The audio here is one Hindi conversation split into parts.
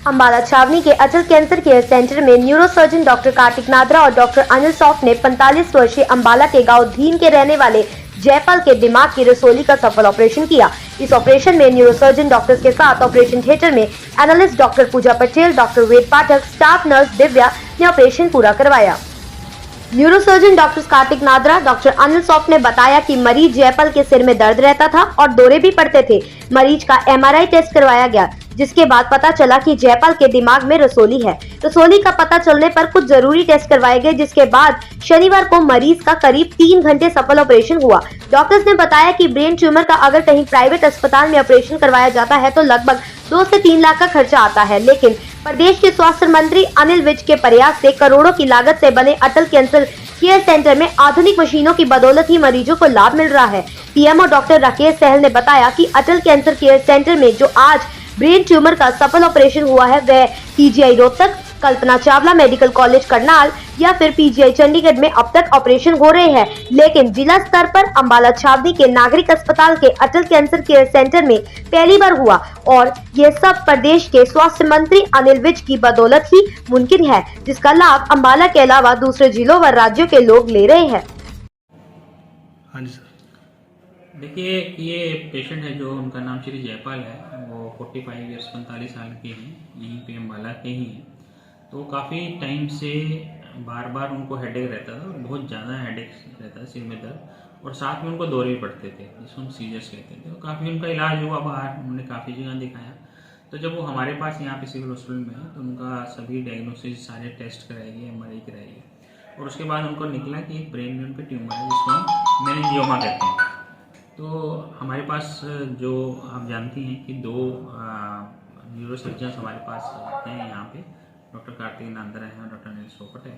अम्बाला छावनी के अटल कैंसर केयर सेंटर में न्यूरोसर्जन डॉक्टर कार्तिक नाद्रा और डॉक्टर अनिल सौफ ने 45 वर्षीय अम्बाला के गांव धीन के रहने वाले जयपाल के दिमाग की रसोली का सफल ऑपरेशन किया। इस ऑपरेशन में न्यूरोसर्जन डॉक्टर्स के साथ ऑपरेशन थिएटर में analyst doctor Puja Patel, doctor Ved Pathak, staff nurse Divya ने ऑपरेशन पूरा करवाया। Neurosurgeon doctor Kartik Nadra, doctor Anil Sauf ने बताया कि मरीज जयपाल के सिर में दर्द रहता था और दौरे भी पड़ते थे। मरीज का एमआरआई टेस्ट करवाया गया, जिसके बाद पता चला कि जयपाल के दिमाग में रसोली है। रसोली का पता चलने पर कुछ जरूरी टेस्ट करवाए गए, जिसके बाद शनिवार को मरीज का करीब 3 घंटे सफल ऑपरेशन हुआ। डॉक्टर्स ने बताया कि ब्रेन ट्यूमर का अगर कहीं प्राइवेट अस्पताल में ऑपरेशन करवाया जाता है तो लगभग 2 से 3 लाख का खर्चा आता है, लेकिन प्रदेश के स्वास्थ्य मंत्री अनिल विज के प्रयास से करोड़ों की लागत से बने अटल कैंसर केयर सेंटर में आधुनिक मशीनों की बदौलत ही मरीजों को लाभ मिल रहा है। पीएमओ डॉक्टर राकेश सहल ने बताया कि अटल कैंसर केयर सेंटर में जो आज ब्रेन ट्यूमर का सफल ऑपरेशन हुआ है वह PGI Rohtak, Kalpana Chawla medical college Karnal या फिर पीजीआई चंडीगढ़ में अब तक ऑपरेशन हो रहे हैं, लेकिन जिला स्तर पर अम्बाला छावनी के नागरिक अस्पताल के अटल कैंसर केयर सेंटर में पहली बार हुआ और ये सब प्रदेश के स्वास्थ्य मंत्री अनिल विज की बदौलत ही मुमकिन है, जिसका लाभ अम्बाला के अलावा दूसरे जिलों व राज्यों के लोग ले रहे हैं। हाँ जी सर। देखिए, ये पेशेंट है जो उनका नाम श्री जयपाल है, वो 45 ईयर्स 45 साल के हैं, यहीं पे अम्बाला के ही हैं। तो काफ़ी टाइम से बार बार उनको हेडेक रहता था, बहुत ज़्यादा हेडेक रहता है, सिर में दर्द, और साथ में उनको दौरे भी पड़ते थे, जिसको हम सीजर्स कहते थे। तो काफ़ी उनका इलाज हुआ बाहर, उन्होंने काफ़ी जगह दिखाया। तो जब वो हमारे पास यहाँ पे सिविल हॉस्पिटल में है तो उनका सभी डायग्नोसिस, सारे टेस्ट कराए गए, एमआरआई कराई गई, और उसके बाद उनको निकला कि एक ब्रेन में उनका ट्यूमर है जिसको हम मेनिंजियोमा कहते हैं। तो हमारे पास जो आप जानती हैं कि 2 न्यूरोसर्जन्स हमारे पास हैं यहाँ पे, डॉक्टर कार्तिक नांद्रा हैं और डॉक्टर अनिल सौफ है।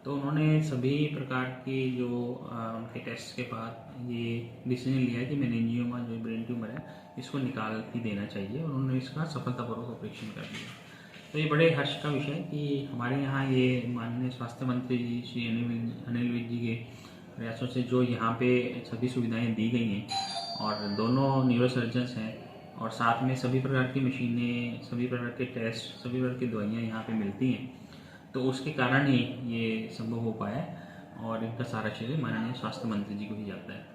तो उन्होंने सभी प्रकार के जो उनके टेस्ट के बाद ये डिसीजन लिया कि मेनिंजियोमा जो ब्रेन ट्यूमर है इसको निकाल ही देना चाहिए, और उन्होंने इसका सफलतापूर्वक ऑपरेशन कर दिया। तो ये बड़े हर्ष का विषय है कि हमारे यहाँ ये माननीय स्वास्थ्य मंत्री जी श्री अनिल विज जी के प्रयासों से जो यहाँ पे सभी सुविधाएं दी गई हैं, और दोनों न्यूरोसर्जन्स हैं, और साथ में सभी प्रकार की मशीनें, सभी प्रकार के टेस्ट, सभी प्रकार की दवाइयाँ यहाँ पे मिलती हैं, तो उसके कारण ही ये संभव हो पाया, और इनका सारा श्रेय माननीय स्वास्थ्य मंत्री जी को ही जाता है।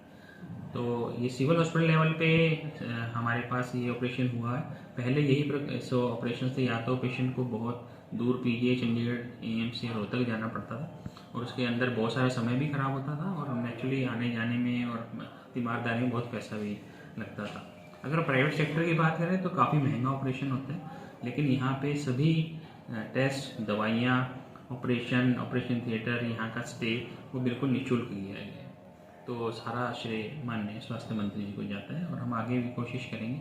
तो ये सिविल हॉस्पिटल लेवल पे हमारे पास ये ऑपरेशन हुआ है। पहले यही ऑपरेशन से या तो पेशेंट को बहुत दूर पीजीआई चंडीगढ़, एएमसी, रोहतक जाना पड़ता था, और उसके अंदर बहुत सारा समय भी खराब होता था, और नेचुरली आने जाने में और तीमारदारी में बहुत पैसा भी लगता था। अगर प्राइवेट सेक्टर की बात करें तो काफ़ी महंगा ऑपरेशन होता है, लेकिन यहाँ पे सभी टेस्ट, दवाइयाँ, ऑपरेशन थिएटर, यहाँ का स्टे वो बिल्कुल निःशुल्क किया गया है। तो सारा श्रेय माननीय स्वास्थ्य मंत्री जी को जाता है, और हम आगे भी कोशिश करेंगे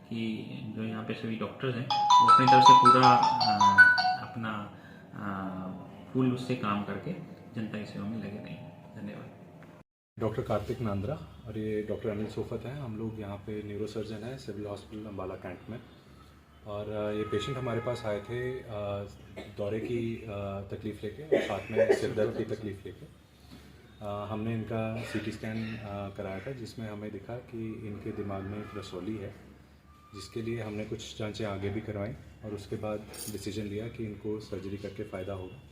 कि जो यहाँ पे सभी डॉक्टर्स हैं वो अपनी तरफ से पूरा अपना फुल उससे काम करके जनता की सेवा में लगे रहेंगे। धन्यवाद। डॉक्टर कार्तिक नांद्रा और ये डॉक्टर अनिल सौफ हैं। हम लोग यहाँ पे न्यूरोसर्जन हैं सिविल हॉस्पिटल अम्बाला कैंट में, और ये पेशेंट हमारे पास आए थे दौरे की तकलीफ़ लेके, और साथ में सिर दर्द की तकलीफ़ लेके। हमने इनका सीटी स्कैन कराया था, जिसमें हमें दिखा कि इनके दिमाग में एक रसौली है, जिसके लिए हमने कुछ जांचें आगे भी करवाई, और उसके बाद डिसीजन लिया कि इनको सर्जरी करके फ़ायदा होगा।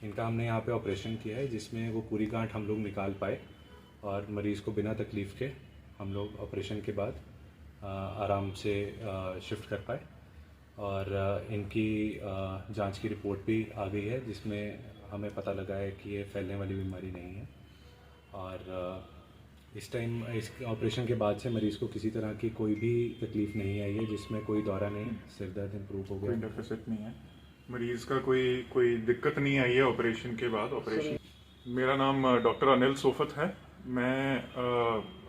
इनका हमने यहाँ पे ऑपरेशन किया है, जिसमें वो पूरी गांठ हम लोग निकाल पाए, और मरीज़ को बिना तकलीफ़ के हम लोग ऑपरेशन के बाद आराम से शिफ्ट कर पाए, और इनकी जांच की रिपोर्ट भी आ गई है, जिसमें हमें पता लगा है कि ये फैलने वाली बीमारी नहीं है, और इस टाइम इस ऑपरेशन के बाद से मरीज़ को किसी तरह की कोई भी तकलीफ़ नहीं आई है, जिसमें कोई दौरा नहीं, सिर दर्द इम्प्रूव हो गया, कोई डेफिसिट नहीं है, मरीज़ का कोई दिक्कत नहीं आई है ऑपरेशन के बाद। मेरा नाम डॉक्टर अनिल सौफ है। मैं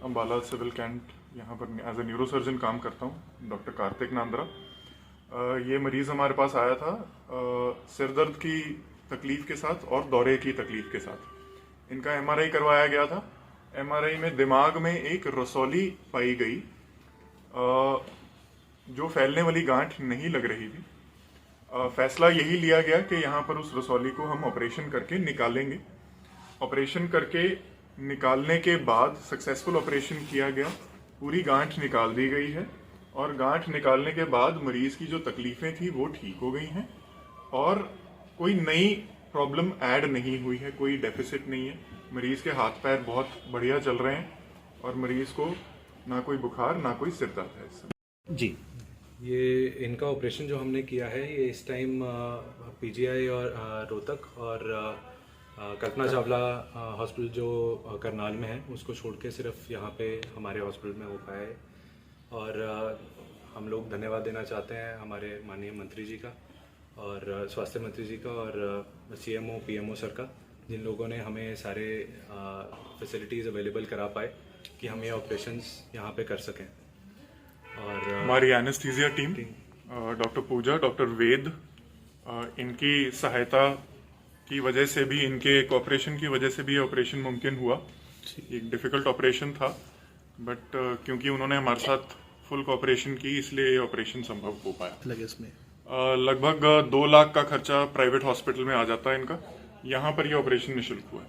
अम्बाला सिविल कैंट यहाँ पर एज ए न्यूरोसर्जन काम करता हूँ। डॉक्टर कार्तिक नांद्रा, ये मरीज़ हमारे पास आया था सिर दर्द की तकलीफ़ के साथ और दौरे की तकलीफ़ के साथ। इनका एमआरआई करवाया गया था। एमआरआई में दिमाग में एक रसौली पाई गई, जो फैलने वाली गांठ नहीं लग रही थी। फैसला यही लिया गया कि यहाँ पर उस रसौली को हम ऑपरेशन करके निकालेंगे। ऑपरेशन करके निकालने के बाद सक्सेसफुल ऑपरेशन किया गया, पूरी गांठ निकाल दी गई है, और गांठ निकालने के बाद मरीज की जो तकलीफें थी वो ठीक हो गई हैं और कोई नई प्रॉब्लम ऐड नहीं हुई है, कोई डेफिसिट नहीं है। मरीज के हाथ पैर बहुत बढ़िया चल रहे हैं और मरीज को ना कोई बुखार ना कोई सिर दर्द है इस समय। जी, ये इनका ऑपरेशन जो हमने किया है ये इस टाइम पीजीआई और रोहतक और कल्पना चावला हॉस्पिटल जो करनाल में है उसको छोड़ के सिर्फ यहाँ पे हमारे हॉस्पिटल में हो पाया है। और हम लोग धन्यवाद देना चाहते हैं हमारे माननीय मंत्री जी का और स्वास्थ्य मंत्री जी का और सीएमओ पीएमओ सर का, जिन लोगों ने हमें सारे फैसिलिटीज़ अवेलेबल करा पाए कि हम ये ऑपरेशंस यहाँ पे कर सकें। और हमारी एनेस्थीसिया टीम डॉक्टर पूजा, डॉक्टर वेद, इनकी सहायता की वजह से भी, इनके कोऑपरेशन की वजह से भी ये ऑपरेशन मुमकिन हुआ। एक डिफिकल्ट ऑपरेशन था बट क्योंकि उन्होंने हमारे साथ फुल कोऑपरेशन की इसलिए ये ऑपरेशन संभव हो पाया। लगे इसमें लगभग 2 लाख का खर्चा प्राइवेट हॉस्पिटल में आ जाता है इनका, यहाँ पर ये ऑपरेशन निःशुल्क हुआ है।